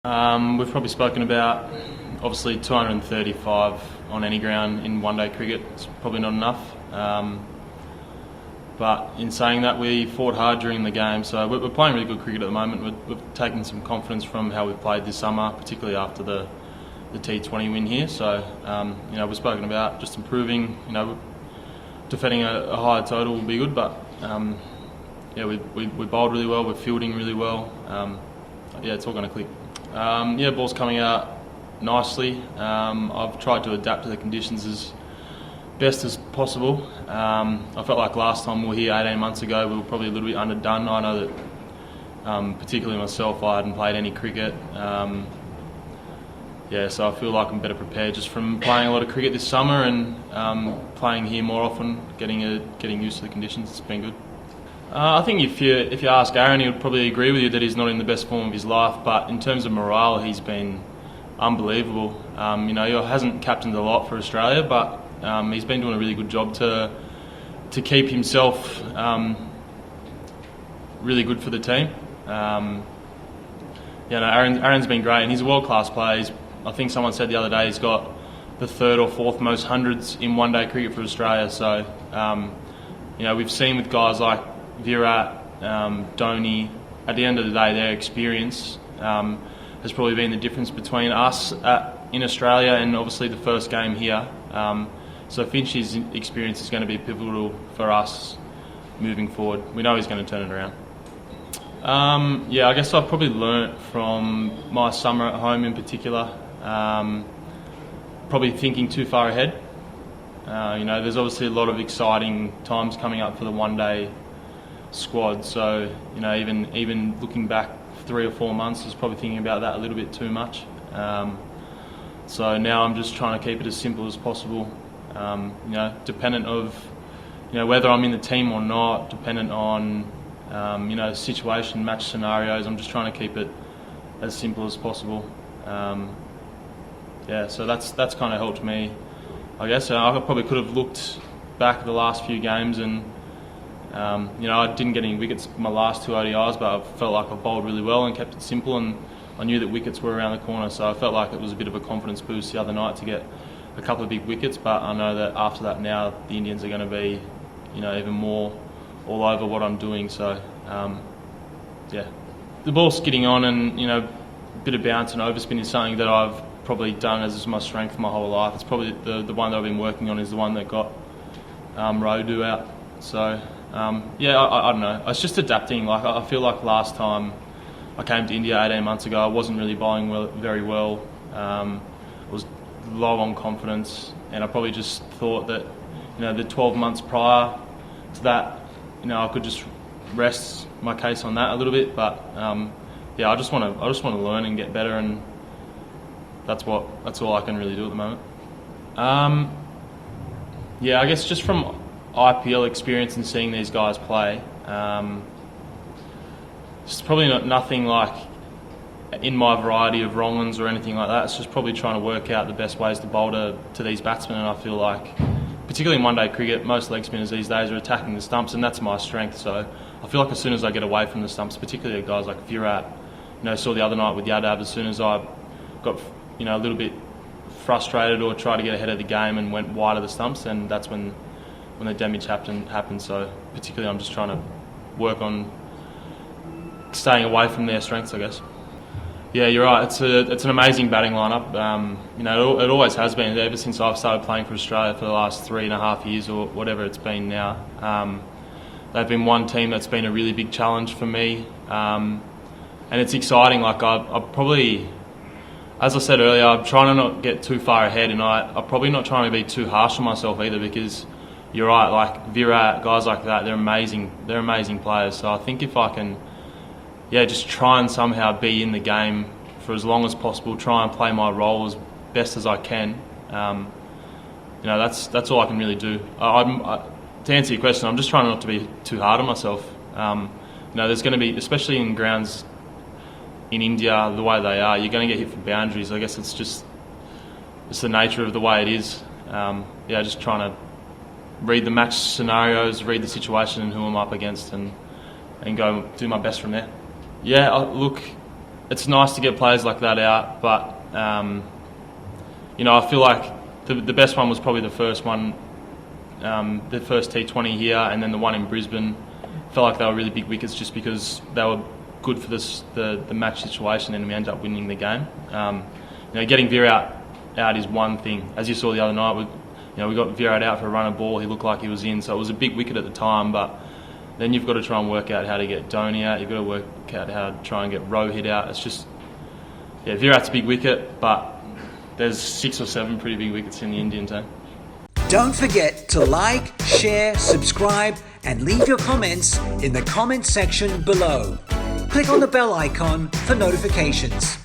We've probably spoken about, obviously, 235 on any ground in one-day cricket. It's probably not enough. But in saying that, we fought hard during the game, so we're playing really good cricket at the moment. We've taken some confidence from how we've played this summer, particularly after the T20 win here. So, we've spoken about just improving. Defending a higher total will be good, but we bowled really well. We're fielding really well. It's all going to click. Ball's coming out nicely. I've tried to adapt to the conditions as best as possible. I felt like last time we were here 18 months ago, we were probably a little bit underdone. I know that, particularly myself, I hadn't played any cricket. So I feel like I'm better prepared just from playing a lot of cricket this summer and playing here more often, getting used to the conditions. It's been good. I think if you ask Aaron, he would probably agree with you that he's not in the best form of his life. But in terms of morale, he's been unbelievable. He hasn't captained a lot for Australia, but he's been doing a really good job to keep himself really good for the team. Aaron's been great, and he's a world-class player. I think someone said the other day he's got the third or fourth most hundreds in one-day cricket for Australia. So, we've seen with guys like Virat, Dhoni, at the end of the day, their experience has probably been the difference between us in Australia and obviously the first game here. So FINCH'S experience is going to be pivotal for us moving forward. We know he's going to turn it around. I guess I've probably learnt from my summer at home in particular, probably thinking too far ahead. There's obviously a lot of exciting times coming up for the one-day squad, so even looking back 3 or 4 months, I was probably thinking about that a little bit too much. So now I'm just trying to keep it as simple as possible. Dependent of whether I'm in the team or not, dependent on situation, match scenarios. I'm just trying to keep it as simple as possible. So that's kind of helped me, I guess. I probably could have looked back at the last few games and I didn't get any wickets my last 2 ODIs, but I felt like I bowled really well and kept it simple, and I knew that wickets were around the corner, so I felt like it was a bit of a confidence boost the other night to get a couple of big wickets. But I know that after that now the Indians are going to be even more all over what I'm doing. So the ball's skidding on, and a bit of bounce and overspin is something that I've probably done as my strength my whole life. It's probably the one that I've been working on is the one that got Rodu out. So I don't know. It's just adapting. Like I feel like last time I came to India 18 months ago, I wasn't really bowling very well. I was low on confidence, and I probably just thought that the 12 months prior to that, I could just rest my case on that a little bit. But I just want to learn and get better, and that's all I can really do at the moment. I guess just from IPL experience and seeing these guys play, it's probably nothing like in my variety of wrong ones or anything like that. It's just probably trying to work out the best ways to bowl to these batsmen, and I feel like, particularly in one-day cricket, most leg spinners these days are attacking the stumps, and that's my strength. So I feel like as soon as I get away from the stumps, particularly guys like Virat, saw the other night with Yadav, as soon as I got a little bit frustrated or tried to get ahead of the game and went wide of the stumps, and that's when the damage happened. So particularly I'm just trying to work on staying away from their strengths, I guess. Yeah, you're right. It's an amazing batting lineup. It always has been ever since I've started playing for Australia for the last 3.5 years or whatever it's been now. They've been one team that's been a really big challenge for me, and it's exciting. Like I probably, as I said earlier, I'm trying to not get too far ahead, and I'm probably not trying to be too harsh on myself either, because you're right. Like Virat, guys like that, they're amazing. They're amazing players. So I think if I can, just try and somehow be in the game for as long as possible, try and play my role as best as I can. That's all I can really do. To answer your question, I'm just trying not to be too hard on myself. There's going to be, especially in grounds in India, the way they are, you're going to get hit for boundaries. I guess it's the nature of the way it is. Just trying to read the match scenarios, read the situation and who I'm up against, and go do my best from there. Yeah, look, it's nice to get players like that out, but you know, I feel like the best one was probably the first one, the first T20 here, and then the one in Brisbane. Felt like they were really big wickets just because they were good for the match situation, and we ended up winning the game. You know, getting Virat out is one thing. As you saw the other night, we got Virat out for a run of ball. He looked like he was in, so it was a big wicket at the time. But then you've got to try and work out how to get Dhoni out. You've got to work out how to try and get Rohit out. It's just, yeah, Virat's a big wicket, but there's 6 or 7 pretty big wickets in the Indian team. Don't forget to like, share, subscribe, and leave your comments in the comment section below. Click on the bell icon for notifications.